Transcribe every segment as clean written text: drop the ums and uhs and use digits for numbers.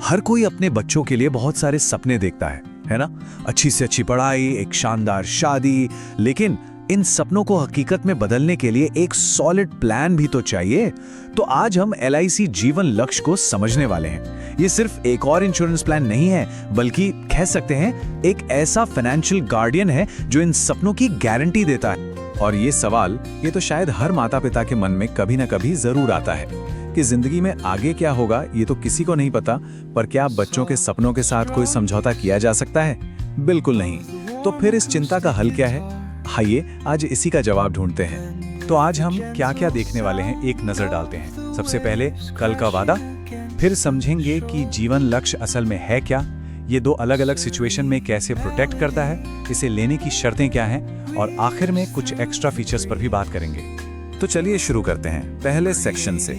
हर कोई अपने बच्चों के लिए बहुत सारे सपने देखता है ना? अच्छी से अच्छी पढ़ाई, एक शानदार शादी, लेकिन इन सपनों को हकीकत में बदलने के लिए एक सॉलिड प्लान भी तो चाहिए। तो आज हम LIC जीवन लक्ष्य को समझने वाले हैं। ये सिर्फ एक और इंश्योरेंस प्लान नहीं है, बल्कि कह सकते हैं एक ऐसा फाइनेंशियल गार्डियन है जो इन सपनों की गारंटी देता है। और ये सवाल ये तो शायद हर माता पिता के मन में कभी ना कभी जरूर आता है कि जिंदगी में आगे क्या होगा, ये तो किसी को नहीं पता, पर क्या बच्चों के सपनों के साथ कोई समझौता किया जा सकता है? बिल्कुल नहीं। तो फिर इस चिंता का हल क्या है? आइए आज इसी का जवाब ढूंढते हैं। तो आज हम क्या क्या देखने वाले हैं, एक नजर डालते हैं। सबसे पहले कल का वादा, फिर समझेंगे कि जीवन लक्ष्य असल में है क्या, ये दो अलग अलग सिचुएशन में कैसे प्रोटेक्ट करता है, इसे लेने की शर्तें क्या हैं, और आखिर में कुछ एक्स्ट्रा फीचर्स पर भी बात करेंगे। तो चलिए शुरू करते हैं पहले सेक्शन से,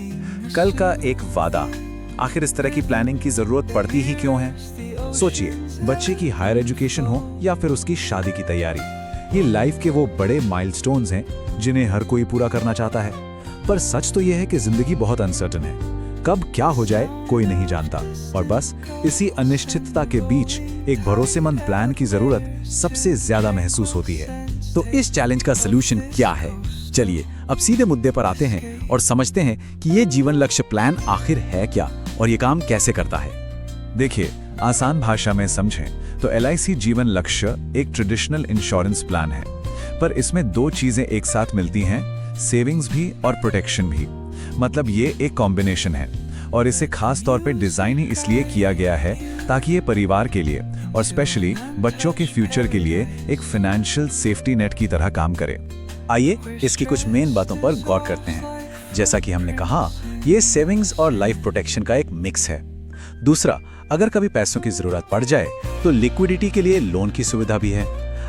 कल का एक वादा। आखिर इस तरह की प्लानिंग की जरूरत पड़ती ही क्यों है? सोचिए, बच्चे की हायर एजुकेशन हो या फिर उसकी शादी की तैयारी, ये लाइफ के वो बड़े माइलस्टोन्स हैं जिन्हें हर कोई पूरा करना चाहता है। पर सच तो यह है कि जिंदगी बहुत अनसर्टेन है, कब क्या हो जाए कोई नहीं जानता, और बस इसी अनिश्चितता के बीच एक भरोसेमंद प्लान की जरूरत सबसे ज्यादा महसूस होती है। तो इस चैलेंज का सलूशन क्या है? चलिए अब सीधे मुद्दे पर आते हैं और समझते हैं कि ये जीवन लक्ष्य प्लान आखिर है क्या और ये काम कैसे करता है। देखिए, आसान भाषा में समझें तो LIC जीवन लक्ष्य एक ट्रेडिशनल इंश्योरेंस प्लान है, पर इसमें दो चीजें एक साथ मिलती हैं, सेविंग्स भी और प्रोटेक्शन भी। मतलब ये एक कॉम्बिनेशन है, और इसे खास तौर पे डिजाइन ही इसलिए किया गया है ताकि ये परिवार के लिए और स्पेशली बच्चों के फ्यूचर के लिए एक फाइनेंशियल सेफ्टी नेट की तरह काम करे। आइए इसकी कुछ मेन बातों पर गौर करते हैं। जैसा कि हमने कहा, ये सेविंग्स और लाइफ प्रोटेक्शन का एक मिक्स है। दूसरा, अगर कभी पैसों की जरूरत पड़ जाए तो लिक्विडिटी के लिए लोन की सुविधा भी है।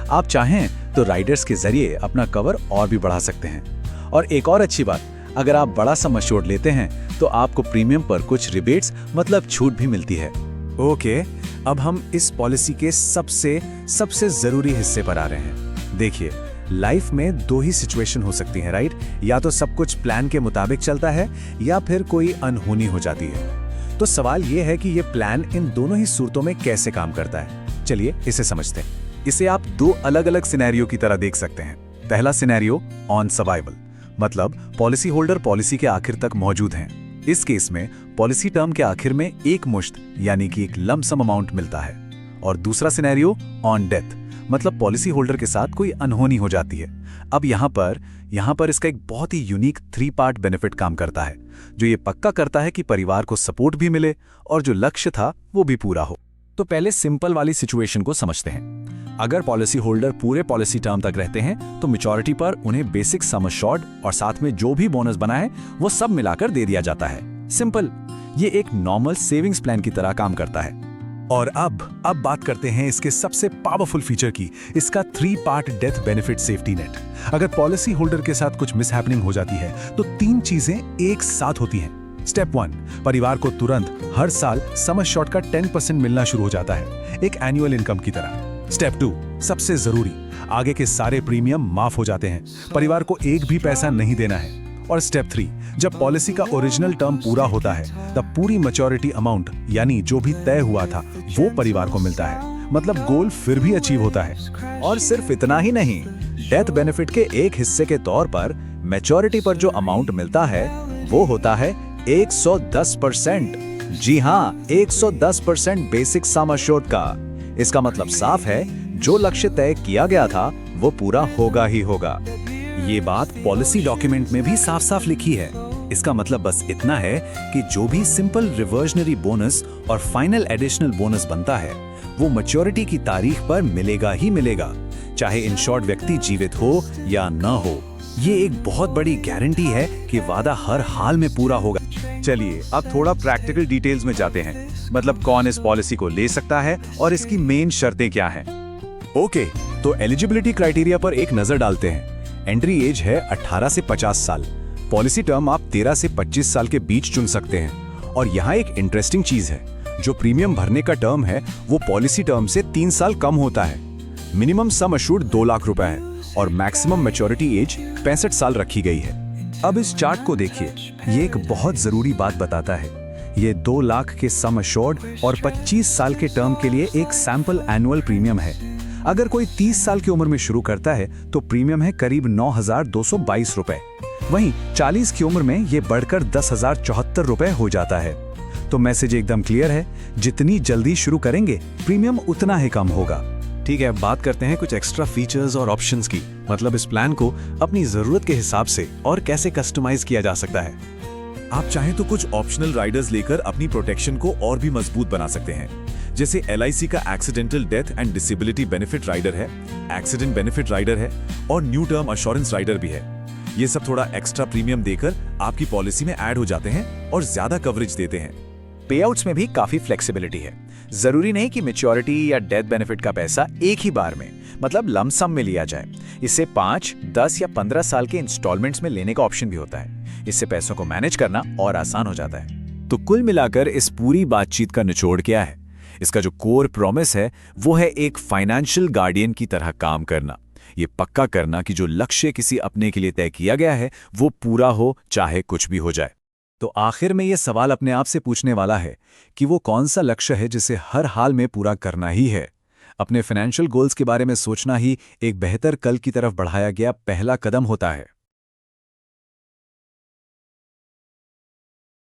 आप चाहें तो राइडर्स के जरिए अपना कवर और भी बढ़ा सकते हैं। और एक और अच्छी बात, अगर आप बड़ा सम एश्योर्ड लेते हैं तो आपको प्रीमियम पर कुछ रिबेट्स मतलब छूट भी मिलती है। ओके, अब हम इस पॉलिसी के सबसे जरूरी हिस्से पर आ रहे हैं। देखिए, लाइफ में दो ही सिचुएशन हो सकती हैं, राइट? या तो सब कुछ प्लान के मुताबिक चलता है या फिर कोई अनहोनी हो जाती है। तो सवाल यह है कि ये प्लान इन दोनों ही सूरतों में कैसे काम करता है। चलिए इसे समझते हैं। इसे आप दो अलग अलग सिनेरियो की तरह देख सकते हैं। पहला सिनेरियो, ऑन सर्वाइवल, मतलब पॉलिसी होल्डर पॉलिसी के आखिर तक मौजूद हैं। इस केस में पॉलिसी टर्म के आखिर में एक मुश्त यानी कि एक लंप सम अमाउंट मिलता है। और दूसरा सिनेरियो, ऑन डेथ, मतलब पॉलिसी होल्डर के साथ कोई अनहोनी हो जाती है। अब यहाँ पर इसका एक बहुत ही यूनिक 3 पार्ट बेनिफिट काम करता है, जो ये पक्का करता है कि परिवार को सपोर्ट भी मिले और जो लक्ष्य था वो भी पूरा हो। तो पहले सिंपल वाली सिचुएशन को समझते हैं। अगर पॉलिसी होल्डर पूरे पॉलिसी टर्म तक रहते हैं तो मैच्योरिटी पर उन्हें बेसिक सम एश्योर्ड और साथ में जो भी बोनस बना है वो सब मिलाकर दे दिया जाता है। सिंपल, ये एक नॉर्मल सेविंग्स प्लान की तरह काम करता है। और अब बात करते हैं इसके सबसे पावरफुल फीचर की, इसका 3 part death benefit safety net. अगर पॉलिसी होल्डर के साथ कुछ मिसहैपनिंग हो जाती है तो 3 चीजें एक साथ होती हैं। स्टेप 1, परिवार को तुरंत हर साल सम एश्योर्ड का 10% मिलना शुरू हो जाता है, एक एनुअल इनकम की तरह। स्टेप 2, सबसे जरूरी, आगे के सारे प्रीमियम माफ हो जाते हैं, परिवार को एक भी पैसा नहीं देना है। और स्टेप 3, जब पॉलिसी का ओरिजिनल टर्म पूरा होता है तब पूरी मैच्योरिटी अमाउंट यानी जो भी तय हुआ था वो परिवार को मिलता है। मतलब गोल फिर भी अचीव होता है। और सिर्फ इतना ही नहीं, डेथ बेनिफिट के एक हिस्से के तौर पर मैच्योरिटी पर जो अमाउंट मिलता है वो होता है 110%। जी हाँ, 110% बेसिक सम एश्योर्ड का। इसका मतलब साफ है, जो लक्ष्य तय किया गया था वो पूरा होगा ही होगा। ये बात पॉलिसी डॉक्यूमेंट में भी साफ साफ लिखी है। इसका मतलब बस इतना है कि जो भी सिंपल रिवर्जनरी बोनस और फाइनल एडिशनल बोनस बनता है वो मैच्योरिटी की तारीख पर मिलेगा ही मिलेगा, चाहे इंश्योर्ड व्यक्ति जीवित हो या न हो। ये एक बहुत बड़ी गारंटी है कि वादा हर हाल में पूरा होगा। चलिए अब थोड़ा प्रैक्टिकल डिटेल्स में जाते हैं, मतलब कौन इस पॉलिसी को ले सकता है और इसकी मेन शर्तें क्या हैं। ओके, तो एलिजिबिलिटी क्राइटेरिया पर एक नजर डालते हैं। एंट्री एज है 18 से 50 साल। पॉलिसी टर्म आप 13 से 25 साल के बीच चुन सकते हैं। और यहाँ एक इंटरेस्टिंग चीज है, जो प्रीमियम भरने का टर्म है वो पॉलिसी टर्म से 3 साल कम होता है। मिनिमम सम एश्योर्ड 2 लाख रुपए है और मैक्सिमम मैच्योरिटी एज 65 साल रखी गई है। अब इस चार्ट को देखिए, ये एक बहुत जरूरी बात बताता है। ये 2 लाख के सम अश्योर्ड और 25 साल के टर्म के लिए एक सैंपल एनुअल प्रीमियम है। अगर कोई 30 साल की उम्र में शुरू करता है तो प्रीमियम है करीब 9,222 रुपए। वहीं 40 की उम्र में ये बढ़कर 10,074 रुपए हो जाता है। तो मैसेज एकदम क्लियर है, जितनी जल्दी शुरू करेंगे प्रीमियम उतना ही कम होगा। ठीक है, बात करते हैं कुछ एक्स्ट्रा फीचर्स और ऑप्शंस की। मतलब इस प्लान को अपनी जरूरत के हिसाब से और कैसे कस्टमाइज किया जा सकता है। आप चाहें तो कुछ ऑप्शनल राइडर्स लेकर अपनी प्रोटेक्शन को और भी मजबूत बना सकते हैं। जैसे LIC का accidental death and disability benefit rider है, एक्सीडेंट बेनिफिट राइडर है और न्यू टर्म अश्योरेंस राइडर भी है। ये सब थोड़ा एक्स्ट्रा प्रीमियम देकर आपकी पॉलिसी में ऐड हो जाते हैं और ज्यादा कवरेज देते हैं। पेआउट्स में भी काफी फ्लेक्सिबिलिटी है। जरूरी नहीं कि मैच्योरिटी या डेथ बेनिफिट का पैसा एक ही बार में, मतलब लमसम में लिया जाए। इससे 5, 10 या 15 साल के इंस्टॉलमेंट्स में लेने का ऑप्शन भी होता है। इससे पैसों को मैनेज करना और आसान हो जाता है। तो कुल मिलाकर इस पूरी बातचीत का निचोड़ क्या है? इसका जो कोर प्रॉमिस है वो है एक फाइनेंशियल गार्डियन की तरह काम करना। ये पक्का करना कि जो लक्ष्य किसी अपने के लिए तय किया गया है वो पूरा हो, चाहे कुछ भी हो जाए। तो आखिर में ये सवाल अपने आप से पूछने वाला है कि वो कौन सा लक्ष्य है जिसे हर हाल में पूरा करना ही है। अपने फाइनेंशियल गोल्स के बारे में सोचना ही एक बेहतर कल की तरफ बढ़ाया गया पहला कदम होता है।